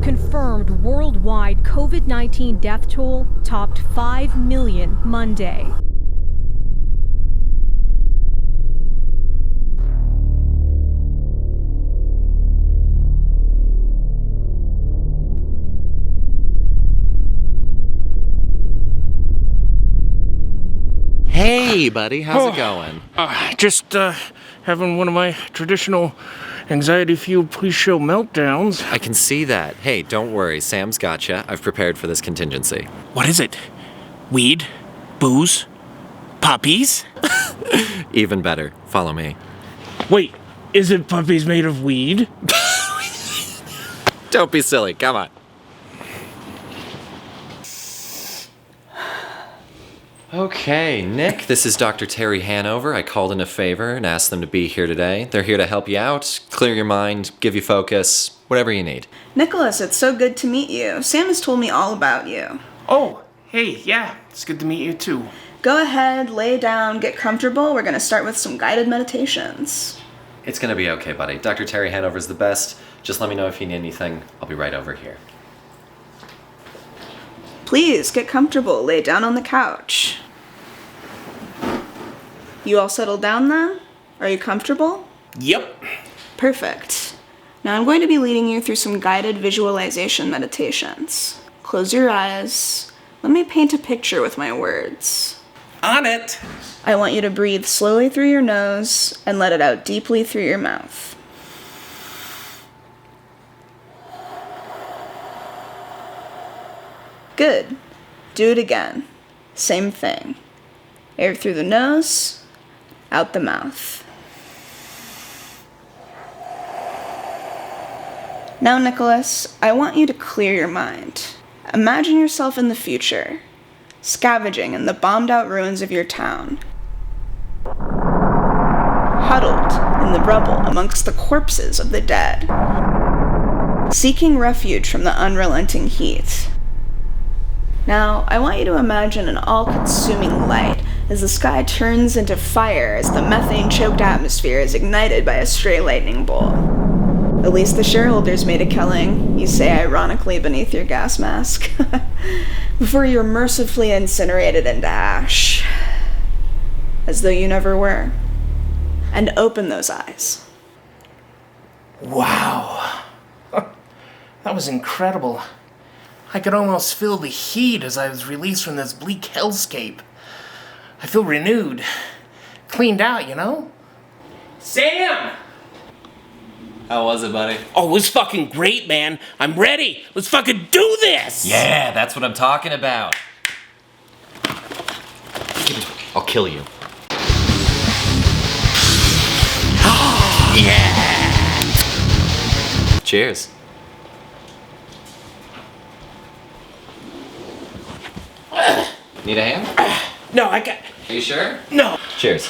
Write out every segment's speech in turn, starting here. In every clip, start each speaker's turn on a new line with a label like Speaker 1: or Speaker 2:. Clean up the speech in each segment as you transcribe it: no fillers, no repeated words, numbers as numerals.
Speaker 1: Confirmed worldwide COVID-19 death toll topped 5 million Monday.
Speaker 2: Hey, buddy, how's it going?
Speaker 3: Just having one of my traditional anxiety-fueled pre-show meltdowns.
Speaker 2: I can see that. Hey, don't worry, Sam's gotcha. I've prepared for this contingency.
Speaker 3: What is it? Weed? Booze? Puppies?
Speaker 2: Even better. Follow me.
Speaker 3: Wait, is it puppies made of weed?
Speaker 2: Don't be silly, come on. Okay, Nick, this is Dr. Terry Hanover. I called in a favor and asked them to be here today. They're here to help you out, clear your mind, give you focus, whatever you need.
Speaker 4: Nicholas, it's so good to meet you. Sam has told me all about you.
Speaker 3: Oh, hey, yeah, it's good to meet you too.
Speaker 4: Go ahead, lay down, get comfortable. We're going to start with some guided meditations.
Speaker 2: It's gonna be okay, buddy. Dr. Terry Hanover's the best. Just let me know if you need anything. I'll be right over here.
Speaker 4: Please, get comfortable. Lay down on the couch. You all settled down then? Are you comfortable?
Speaker 3: Yep.
Speaker 4: Perfect. Now I'm going to be leading you through some guided visualization meditations. Close your eyes. Let me paint a picture with my words.
Speaker 3: On it.
Speaker 4: I want you to breathe slowly through your nose and let it out deeply through your mouth. Good. Do it again. Same thing. Air through the nose, out the mouth. Now, Nicholas, I want you to clear your mind. Imagine yourself in the future, scavenging in the bombed-out ruins of your town, huddled in the rubble amongst the corpses of the dead, seeking refuge from the unrelenting heat. Now, I want you to imagine an all-consuming light as the sky turns into fire as the methane-choked atmosphere is ignited by a stray lightning bolt. At least the shareholders made a killing, you say ironically beneath your gas mask, before you're mercifully incinerated into ash, as though you never were. And open those eyes.
Speaker 3: Wow. That was incredible. I could almost feel the heat as I was released from this bleak hellscape. I feel renewed. Cleaned out, you know? Sam!
Speaker 2: How was it, buddy?
Speaker 3: Oh, it was fucking great, man. I'm ready. Let's fucking do this!
Speaker 2: Yeah, that's what I'm talking about. I'll kill you.
Speaker 3: Yeah!
Speaker 2: Cheers. Need a hand?
Speaker 3: No, I got...
Speaker 2: Are you sure?
Speaker 3: No.
Speaker 2: Cheers.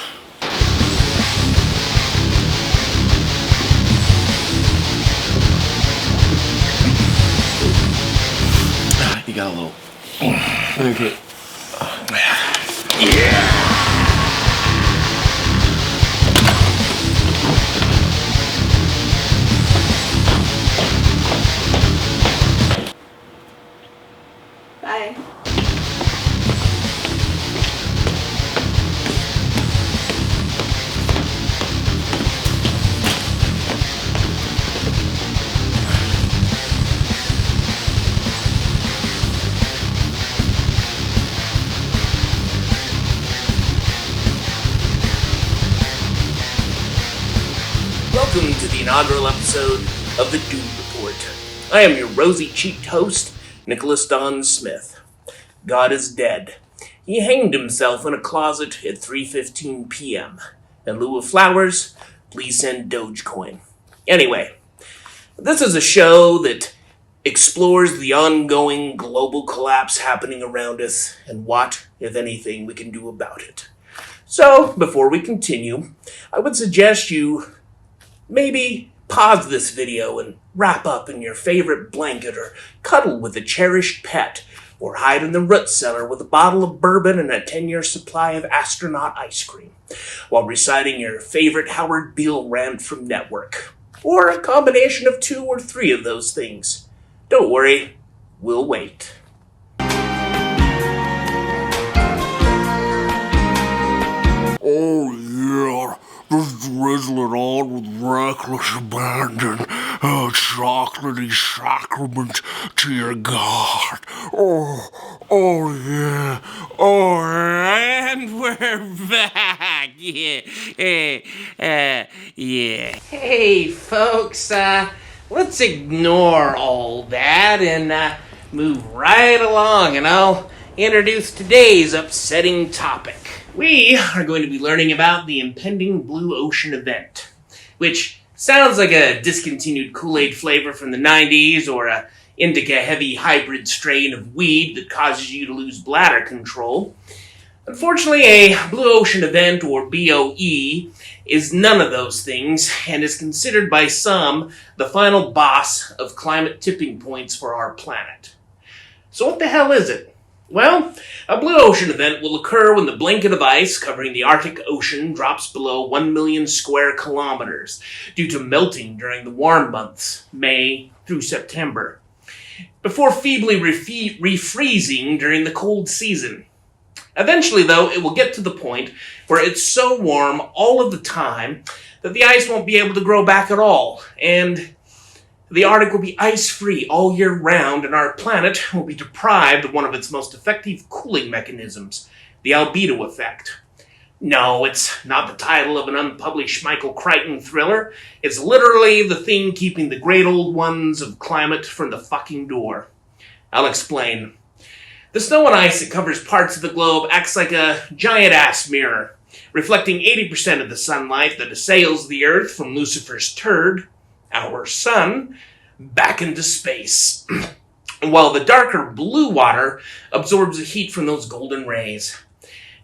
Speaker 2: You got a little... Okay.
Speaker 3: Yeah!
Speaker 4: Bye.
Speaker 3: Welcome to the inaugural episode of the Doom Report. I am your rosy-cheeked host, Nicholas Don Smith. God is dead. He hanged himself in a closet at 3:15 p.m. In lieu of flowers, please send Dogecoin. Anyway, this is a show that explores the ongoing global collapse happening around us and what, if anything, we can do about it. So, before we continue, I would suggest you maybe pause this video and wrap up in your favorite blanket or cuddle with a cherished pet or hide in the root cellar with a bottle of bourbon and a 10-year supply of astronaut ice cream while reciting your favorite Howard Beale rant from Network, or a combination of 2 or 3 of those things. Don't worry, we'll wait.
Speaker 5: Oh yeah, just drizzling on with reckless abandon, chocolatey sacrament to your God. Oh yeah, and we're back, yeah.
Speaker 3: Hey folks, let's ignore all that and move right along, and I'll introduce today's upsetting topic. We are going to be learning about the impending blue ocean event, which sounds like a discontinued Kool-Aid flavor from the 90s or a indica-heavy hybrid strain of weed that causes you to lose bladder control. Unfortunately, a blue ocean event, or BOE, is none of those things and is considered by some the final boss of climate tipping points for our planet. So what the hell is it? Well, a blue ocean event will occur when the blanket of ice covering the Arctic Ocean drops below 1 million square kilometers due to melting during the warm months, May through September, before feebly refreezing during the cold season. Eventually, though, it will get to the point where it's so warm all of the time that the ice won't be able to grow back at all, and the Arctic will be ice-free all year round, and our planet will be deprived of one of its most effective cooling mechanisms, the albedo effect. No, it's not the title of an unpublished Michael Crichton thriller. It's literally the thing keeping the great old ones of climate from the fucking door. I'll explain. The snow and ice that covers parts of the globe acts like a giant-ass mirror, reflecting 80% of the sunlight that assails the Earth from Lucifer's turd, our sun, back into space, while the darker blue water absorbs the heat from those golden rays.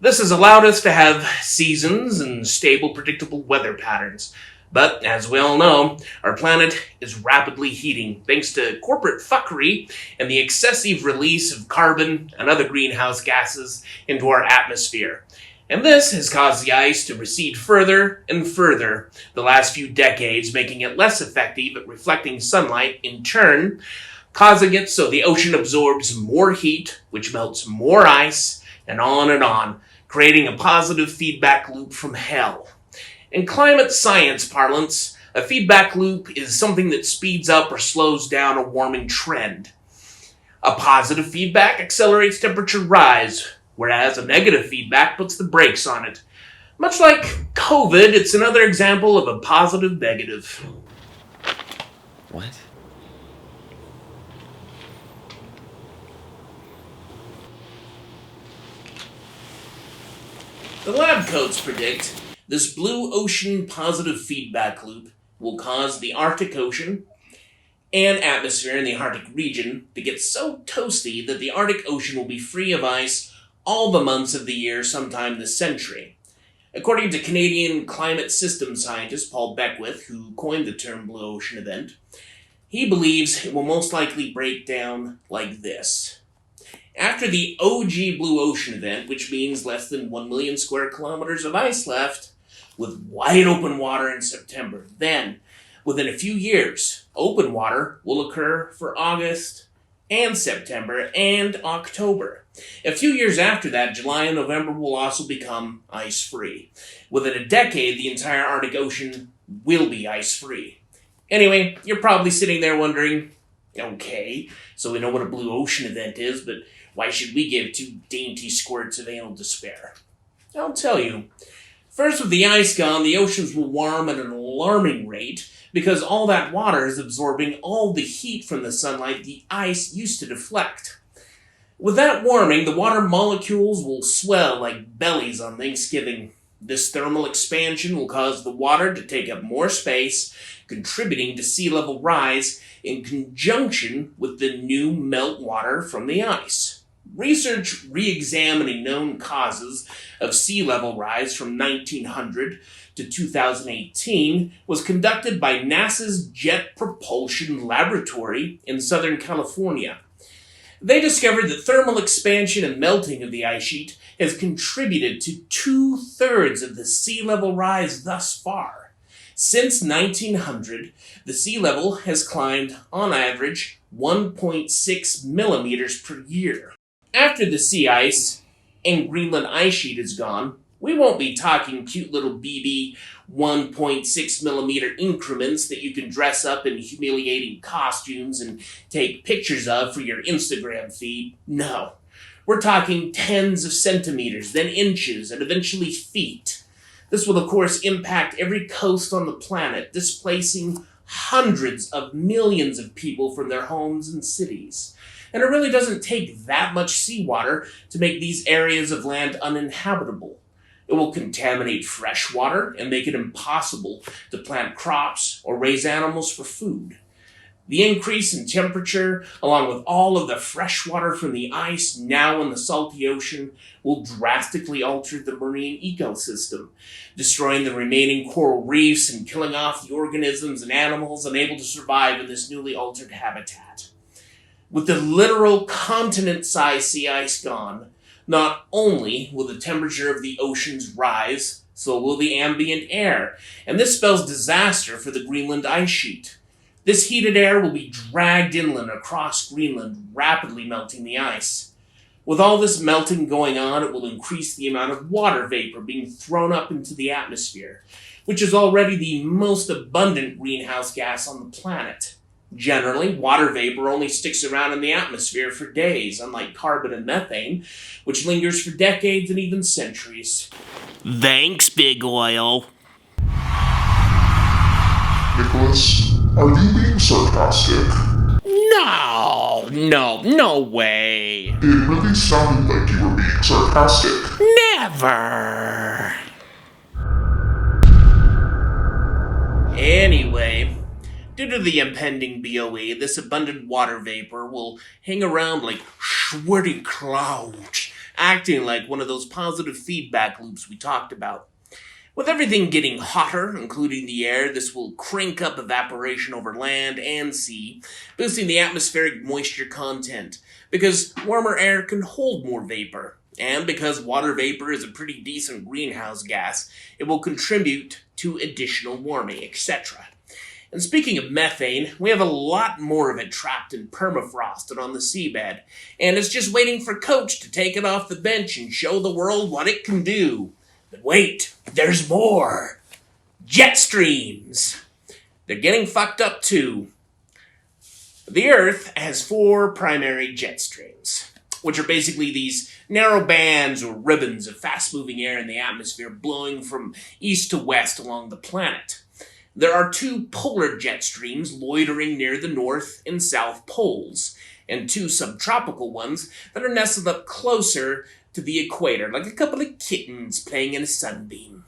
Speaker 3: This has allowed us to have seasons and stable, predictable weather patterns. But, as we all know, our planet is rapidly heating thanks to corporate fuckery and the excessive release of carbon and other greenhouse gases into our atmosphere. And this has caused the ice to recede further and further the last few decades, making it less effective at reflecting sunlight, in turn causing it so the ocean absorbs more heat, which melts more ice, and on, creating a positive feedback loop from hell. In climate science parlance, a feedback loop is something that speeds up or slows down a warming trend. A positive feedback accelerates temperature rise, whereas a negative feedback puts the brakes on it. Much like COVID, it's another example of a positive negative.
Speaker 2: What?
Speaker 3: The lab coats predict this blue ocean positive feedback loop will cause the Arctic Ocean and atmosphere in the Arctic region to get so toasty that the Arctic Ocean will be free of ice all the months of the year sometime this century. According to Canadian climate system scientist Paul Beckwith, who coined the term blue ocean event, he believes it will most likely break down like this. After the OG blue ocean event, which means less than 1 million square kilometers of ice left, with wide open water in September, then, within a few years, open water will occur for August and September and October. A few years after that, July and November will also become ice-free. Within a decade, the entire Arctic Ocean will be ice-free. Anyway, you're probably sitting there wondering, okay, so we know what a blue ocean event is, but why should we give 2 dainty squirts of anal despair? I'll tell you. First, with the ice gone, the oceans will warm at an alarming rate because all that water is absorbing all the heat from the sunlight the ice used to deflect. With that warming, the water molecules will swell like bellies on Thanksgiving. This thermal expansion will cause the water to take up more space, contributing to sea level rise in conjunction with the new meltwater from the ice. Research re-examining known causes of sea level rise from 1900 to 2018 was conducted by NASA's Jet Propulsion Laboratory in Southern California. They discovered that thermal expansion and melting of the ice sheet has contributed to 2/3 of the sea level rise thus far. Since 1900, the sea level has climbed, on average, 1.6 millimeters per year. After the sea ice and Greenland ice sheet is gone, we won't be talking cute little BB 1.6 millimeter increments that you can dress up in humiliating costumes and take pictures of for your Instagram feed. No, we're talking tens of centimeters, then inches, and eventually feet. This will, of course, impact every coast on the planet, displacing hundreds of millions of people from their homes and cities. And it really doesn't take that much seawater to make these areas of land uninhabitable. It will contaminate fresh water and make it impossible to plant crops or raise animals for food. The increase in temperature, along with all of the fresh water from the ice now in the salty ocean, will drastically alter the marine ecosystem, destroying the remaining coral reefs and killing off the organisms and animals unable to survive in this newly altered habitat. With the literal continent-sized sea ice gone, not only will the temperature of the oceans rise, so will the ambient air, and this spells disaster for the Greenland ice sheet. This heated air will be dragged inland across Greenland, rapidly melting the ice. With all this melting going on, it will increase the amount of water vapor being thrown up into the atmosphere, which is already the most abundant greenhouse gas on the planet. Generally, water vapor only sticks around in the atmosphere for days, unlike carbon and methane, which lingers for decades and even centuries.
Speaker 5: Thanks, Big Oil.
Speaker 6: Nicholas, are you being sarcastic?
Speaker 5: No way.
Speaker 6: It really sounded like you were being sarcastic.
Speaker 5: Never.
Speaker 3: Anyway, due to the impending BOE, this abundant water vapor will hang around like sweaty clouds, acting like one of those positive feedback loops we talked about. With everything getting hotter, including the air, this will crank up evaporation over land and sea, boosting the atmospheric moisture content, because warmer air can hold more vapor. And because water vapor is a pretty decent greenhouse gas, it will contribute to additional warming, etc. And speaking of methane, we have a lot more of it trapped in permafrost and on the seabed, and it's just waiting for Coach to take it off the bench and show the world what it can do. But wait, there's more! Jet streams! They're getting fucked up too. The Earth has 4 primary jet streams, which are basically these narrow bands or ribbons of fast-moving air in the atmosphere blowing from east to west along the planet. There are 2 polar jet streams loitering near the north and south poles, and 2 subtropical ones that are nestled up closer to the equator, like a couple of kittens playing in a sunbeam.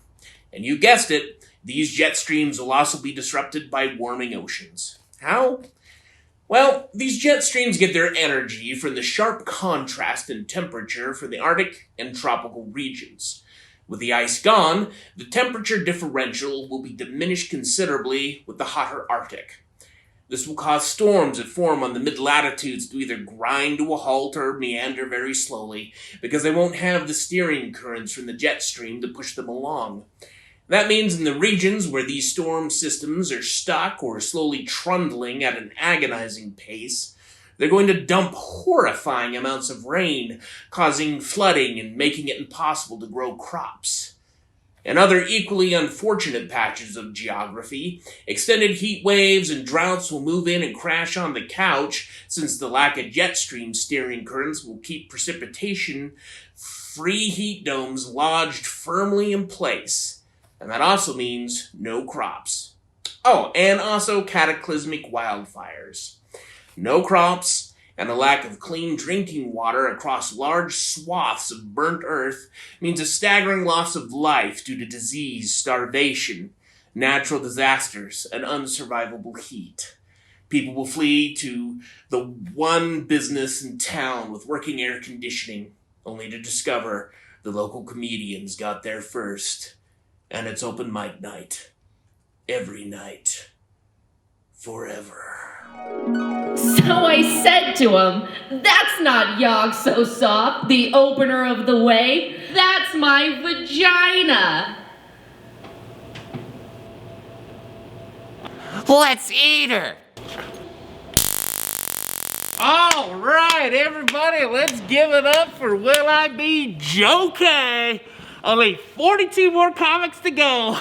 Speaker 3: And you guessed it, these jet streams will also be disrupted by warming oceans. How? Well, these jet streams get their energy from the sharp contrast in temperature for the Arctic and tropical regions. With the ice gone, the temperature differential will be diminished considerably with the hotter Arctic. This will cause storms that form on the mid-latitudes to either grind to a halt or meander very slowly, because they won't have the steering currents from the jet stream to push them along. That means in the regions where these storm systems are stuck or slowly trundling at an agonizing pace, they're going to dump horrifying amounts of rain, causing flooding and making it impossible to grow crops. In other equally unfortunate patches of geography, extended heat waves and droughts will move in and crash on the couch, since the lack of jet stream steering currents will keep precipitation-free heat domes lodged firmly in place. And that also means no crops. Oh, and also cataclysmic wildfires. No crops, and a lack of clean drinking water across large swaths of burnt earth means a staggering loss of life due to disease, starvation, natural disasters, and unsurvivable heat. People will flee to the one business in town with working air conditioning, only to discover the local comedians got there first. And it's open mic night. Every night. Forever.
Speaker 7: So I said to him, "That's not Yog So Soft, the opener of the way. That's my vagina."
Speaker 5: Let's eat her. All right, everybody, let's give it up for Will I Be Jokey. Only 42 more comics to go.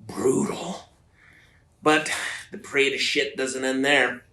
Speaker 3: Brutal. But the parade of shit doesn't end there.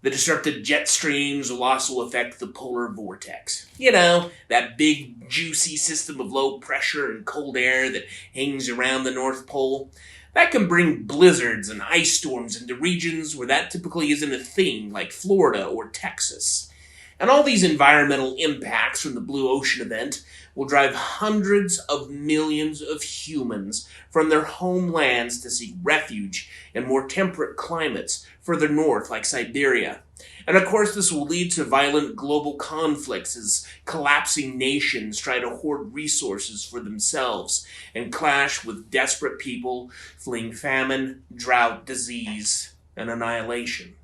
Speaker 3: The disrupted jet streams will also affect the polar vortex. You know, that big, juicy system of low pressure and cold air that hangs around the North Pole. That can bring blizzards and ice storms into regions where that typically isn't a thing, like Florida or Texas. And all these environmental impacts from the Blue Ocean event will drive hundreds of millions of humans from their homelands to seek refuge in more temperate climates further north, like Siberia. And of course, this will lead to violent global conflicts as collapsing nations try to hoard resources for themselves and clash with desperate people fleeing famine, drought, disease, and annihilation.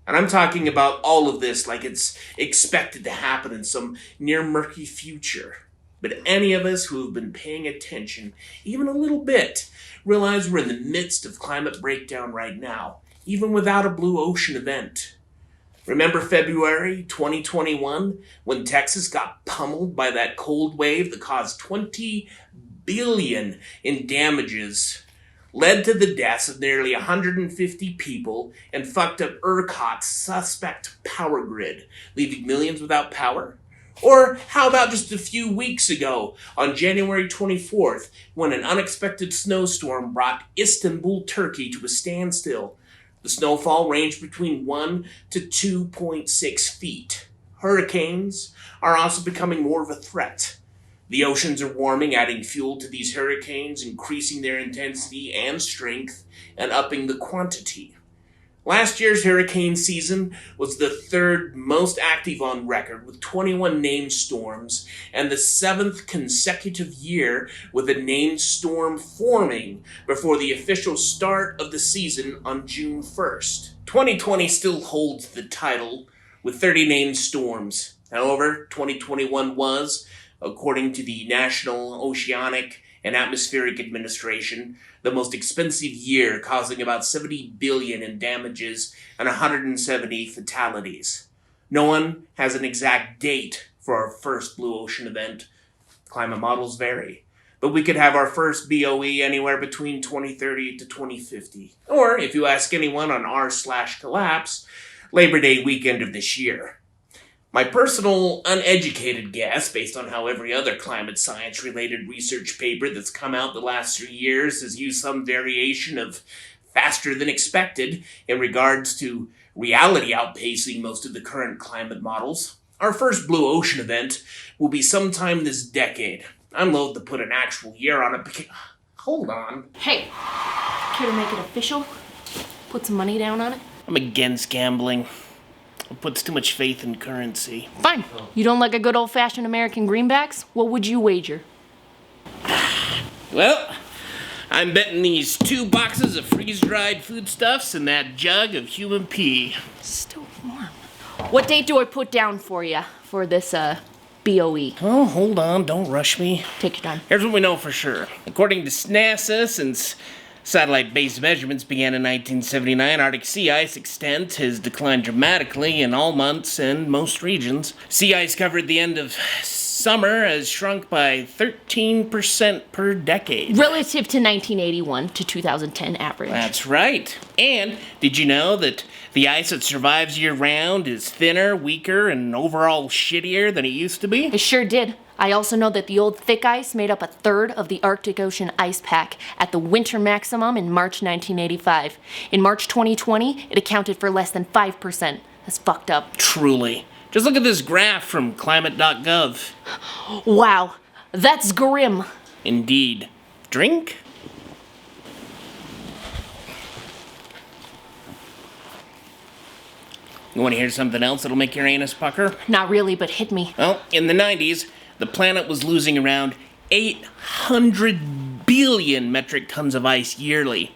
Speaker 3: And I'm talking about all of this like it's expected to happen in some near-murky future. But any of us who have been paying attention, even a little bit, realize we're in the midst of climate breakdown right now, even without a Blue Ocean event. Remember February 2021, when Texas got pummeled by that cold wave that caused $20 billion in damages, led to the deaths of nearly 150 people, and fucked up ERCOT's suspect power grid, leaving millions without power? Or how about just a few weeks ago, on January 24th, when an unexpected snowstorm brought Istanbul, Turkey to a standstill? The snowfall ranged between 1 to 2.6 feet. Hurricanes are also becoming more of a threat. The oceans are warming, adding fuel to these hurricanes, increasing their intensity and strength, and upping the quantity. Last year's hurricane season was the third most active on record, with 21 named storms, and the 7th consecutive year with a named storm forming before the official start of the season on June 1st. 2020 still holds the title, with 30 named storms. However, 2021 was, according to the National Oceanic and Atmospheric Administration, the most expensive year, causing about $70 billion in damages and 170 fatalities. No one has an exact date for our first Blue Ocean event. Climate models vary, but we could have our first BOE anywhere between 2030 to 2050. Or, if you ask anyone on r/collapse, Labor Day weekend of this year. My personal uneducated guess, based on how every other climate science-related research paper that's come out the last 3 years has used some variation of faster than expected in regards to reality outpacing most of the current climate models. Our first Blue Ocean event will be sometime this decade. I'm loath to put an actual year on it because... Hold on.
Speaker 7: Hey, care to make it official? Put some money down on it?
Speaker 5: I'm against gambling. It puts too much faith in currency.
Speaker 7: Fine. You don't like a good old-fashioned American greenbacks? What would you wager?
Speaker 5: Well, I'm betting these 2 boxes of freeze-dried foodstuffs and that jug of human pee.
Speaker 7: Still warm. What date do I put down for you for this, BOE?
Speaker 5: Oh, hold on, don't rush me.
Speaker 7: Take your time.
Speaker 5: Here's what we know for sure. According to NASA, since satellite-based measurements began in 1979, Arctic sea ice extent has declined dramatically in all months and most regions. Sea ice cover at the end of summer has shrunk by 13% per decade.
Speaker 7: Relative to 1981 to 2010 average.
Speaker 5: That's right. And did you know that the ice that survives year-round is thinner, weaker, and overall shittier than it used to be?
Speaker 7: I sure did. I also know that the old thick ice made up a third of the Arctic Ocean ice pack at the winter maximum in March 1985. In March 2020, it accounted for less than 5%. That's fucked up.
Speaker 5: Truly. Just look at this graph from climate.gov.
Speaker 7: Wow, that's grim.
Speaker 5: Indeed. Drink? You want to hear something else that'll make your anus pucker?
Speaker 7: Not really, but hit me.
Speaker 5: Well, in the 90s, the planet was losing around 800 billion metric tons of ice yearly.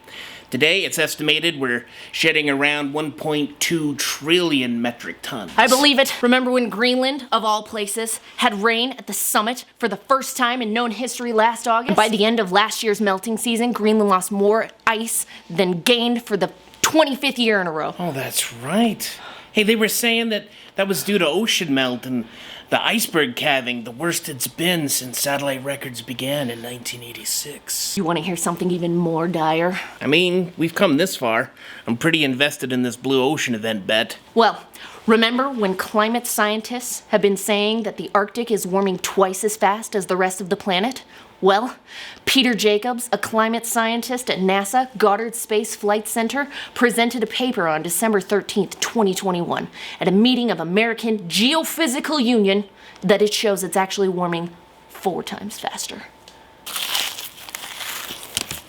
Speaker 5: Today, it's estimated we're shedding around 1.2 trillion metric tons.
Speaker 7: I believe it. Remember when Greenland, of all places, had rain at the summit for the first time in known history last August? By the end of last year's melting season, Greenland lost more ice than gained for the 25th year in a row.
Speaker 5: Oh, that's right. Hey, they were saying that was due to ocean melt and the iceberg calving, the worst it's been since satellite records began in 1986.
Speaker 7: You want to hear something even more dire?
Speaker 5: I mean, we've come this far. I'm pretty invested in this blue ocean event bet.
Speaker 7: Well, remember when climate scientists have been saying that the Arctic is warming twice as fast as the rest of the planet? Well, Peter Jacobs, a climate scientist at NASA Goddard Space Flight Center, presented a paper on December 13th, 2021, at a meeting of American Geophysical Union that it shows it's actually warming 4 times faster.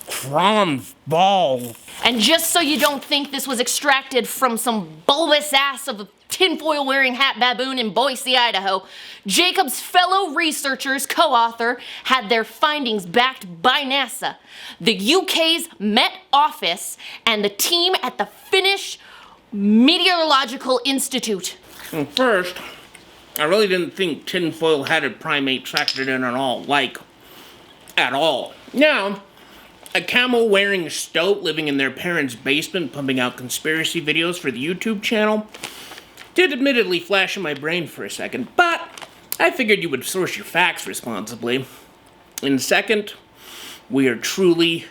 Speaker 5: Crumbs, ball.
Speaker 7: And just so you don't think this was extracted from some bulbous ass of a tinfoil wearing hat baboon in Boise, Idaho, Jacob's fellow researchers, co-author, had their findings backed by NASA, the UK's Met Office, and the team at the Finnish Meteorological Institute.
Speaker 5: First, I really didn't think tinfoil-hatted primates factored in at all. At all. Now, a camel-wearing stoat living in their parents' basement pumping out conspiracy videos for the YouTube channel did admittedly flash in my brain for a second, but I figured you would source your facts responsibly. And second, we are truly,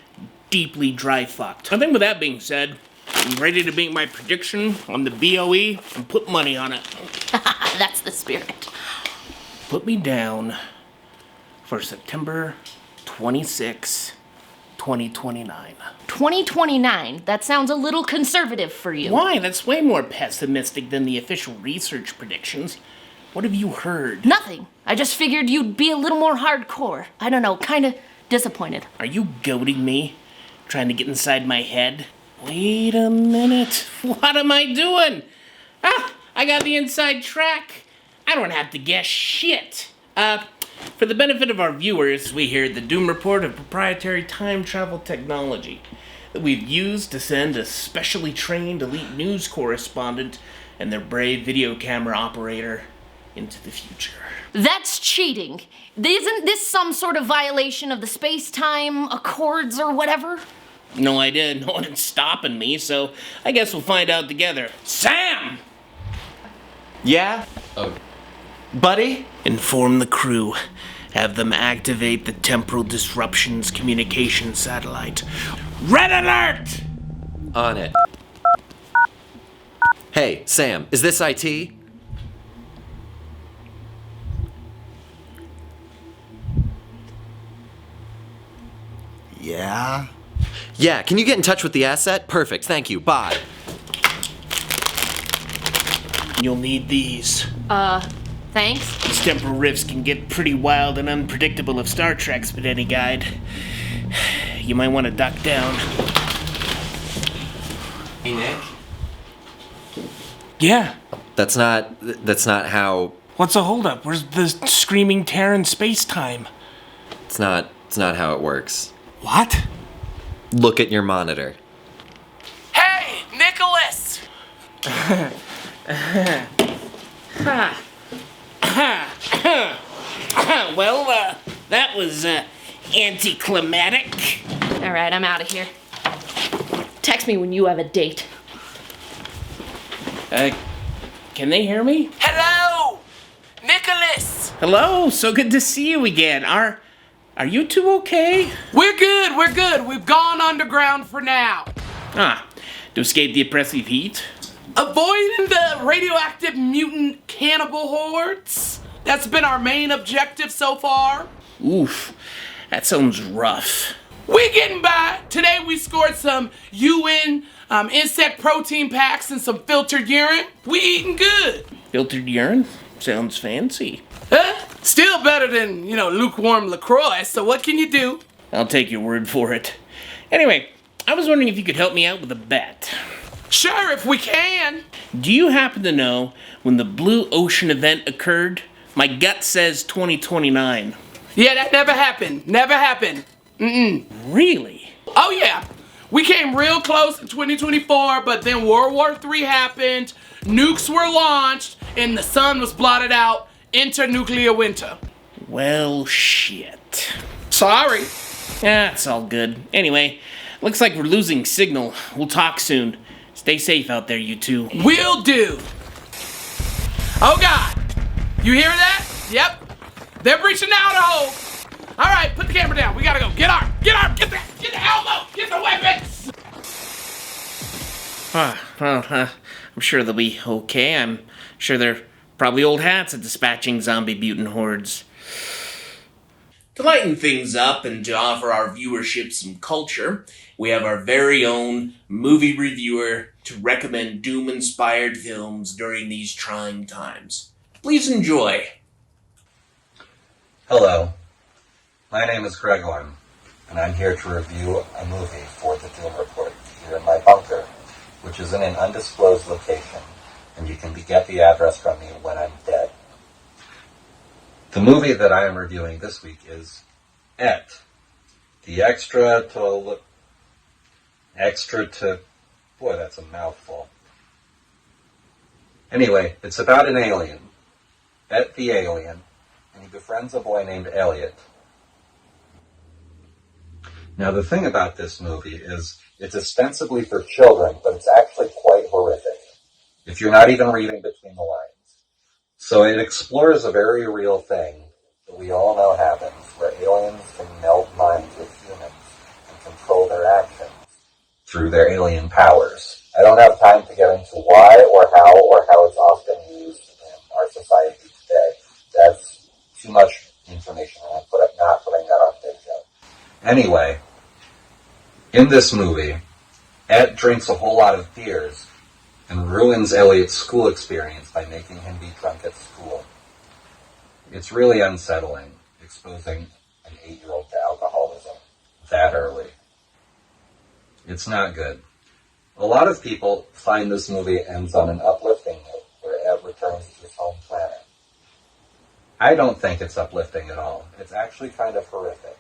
Speaker 5: deeply dry-fucked. I think with that being said, I'm ready to make my prediction on the BOE and put money on it.
Speaker 7: That's the spirit.
Speaker 5: Put me down for September 26, 2029.
Speaker 7: 2029? That sounds a little conservative for you.
Speaker 5: Why? That's way more pessimistic than the official research predictions. What have you heard?
Speaker 7: Nothing. I just figured you'd be a little more hardcore. I don't know, kinda disappointed.
Speaker 5: Are you goading me? Trying to get inside my head? Wait a minute. What am I doing? I got the inside track. I don't have to guess shit. For the benefit of our viewers, we hear the Doom Report of proprietary time travel technology that we've used to send a specially trained elite news correspondent and their brave video camera operator into the future.
Speaker 7: That's cheating. Isn't this some sort of violation of the space-time accords or whatever?
Speaker 5: No idea. No one is stopping me, so I guess we'll find out together. Sam!
Speaker 2: Yeah? Buddy?
Speaker 5: Inform the crew. Have them activate the Temporal Disruptions Communication Satellite. Red alert!
Speaker 2: On it. Hey, Sam, is this IT?
Speaker 8: Yeah?
Speaker 2: Yeah, can you get in touch with the asset? Perfect, thank you, bye.
Speaker 5: You'll need these.
Speaker 7: Thanks.
Speaker 5: These temporal rifts can get pretty wild and unpredictable if Star Trek's been any guide. You might want to duck down.
Speaker 2: Hey, Nick?
Speaker 5: Yeah.
Speaker 2: That's not how...
Speaker 5: What's a holdup? Where's the screaming tear in space-time?
Speaker 2: It's not how it works.
Speaker 5: What?
Speaker 2: Look at your monitor.
Speaker 9: Hey, Nicholas!
Speaker 5: Well, that was anticlimactic.
Speaker 7: All right, I'm out of here. Text me when you have a date.
Speaker 5: Can they hear me?
Speaker 9: Hello! Nicholas!
Speaker 5: Hello, so good to see you again. Are you two okay?
Speaker 9: We're good. We've gone underground for now.
Speaker 5: To escape the oppressive heat?
Speaker 9: Avoiding the radioactive mutant cannibal hordes. That's been our main objective so far.
Speaker 5: Oof, that sounds rough.
Speaker 9: We're getting by. Today we scored some UN insect protein packs and some filtered urine. We eating good.
Speaker 5: Filtered urine? Sounds fancy.
Speaker 9: Still better than, lukewarm LaCroix, so what can you do?
Speaker 5: I'll take your word for it. Anyway, I was wondering if you could help me out with a bet.
Speaker 9: Sure, if we can.
Speaker 5: Do you happen to know when the Blue Ocean event occurred? My gut says 2029.
Speaker 9: Yeah, that never happened. Never happened.
Speaker 5: Really?
Speaker 9: Oh, yeah. We came real close in 2024, but then World War III happened, nukes were launched, and the sun was blotted out. Enter nuclear winter.
Speaker 5: Well, shit.
Speaker 9: Sorry.
Speaker 5: Yeah, it's all good. Anyway, looks like we're losing signal. We'll talk soon. Stay safe out there, you two.
Speaker 9: Will do. Oh, God. You hear that? Yep. They're breaching down the hole. All right, put the camera down. We gotta go. Get armed. Get armed. Get the elbow. Get the weapons.
Speaker 5: I'm sure they'll be okay. I'm sure they're probably old hats at dispatching zombie mutant hordes.
Speaker 3: To lighten things up and to offer our viewership some culture, we have our very own movie reviewer to recommend Doom-inspired films during these trying times. Please enjoy.
Speaker 8: Hello, my name is Gregor, and I'm here to review a movie for the Doom Report here in my bunker, which is in an undisclosed location, and you can get the address from me when I'm dead. The movie that I am reviewing this week is Et, the boy, that's a mouthful. Anyway, it's about an alien, Et the alien, and he befriends a boy named Elliot. Now, the thing about this movie is it's ostensibly for children, but it's actually quite horrific, if you're not even reading between the lines. So it explores a very real thing that we all know happens, where aliens can meld minds with humans and control their actions through their alien powers. I don't have time to get into why or how it's often used in our society today. That's too much information, and I'm not putting that on video. Anyway, in this movie, Ed drinks a whole lot of beers and ruins Elliot's school experience by making him be drunk at school. It's really unsettling, exposing an 8-year-old to alcoholism that early. It's not good. A lot of people find this movie ends on an uplifting note, where Ed returns to his home planet. I don't think it's uplifting at all. It's actually kind of horrific.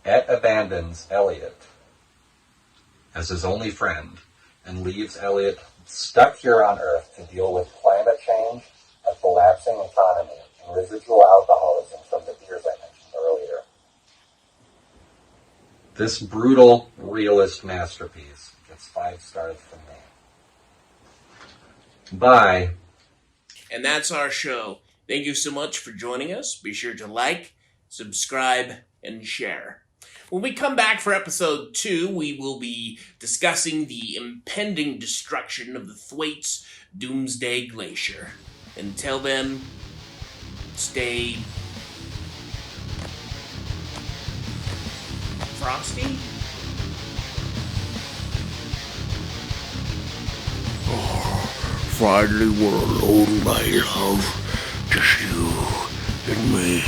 Speaker 8: Ed abandons Elliot as his only friend and leaves Elliot stuck here on Earth to deal with climate change, a collapsing economy, and residual alcoholism from the beers I mentioned earlier. This brutal, realist masterpiece gets 5 stars from me. Bye.
Speaker 3: And that's our show. Thank you so much for joining us. Be sure to like, subscribe, and share. When we come back for episode 2, we will be discussing the impending destruction of the Thwaites Doomsday Glacier. Until then, stay frosty?
Speaker 10: Finally, we're alone, my love. Just you and me.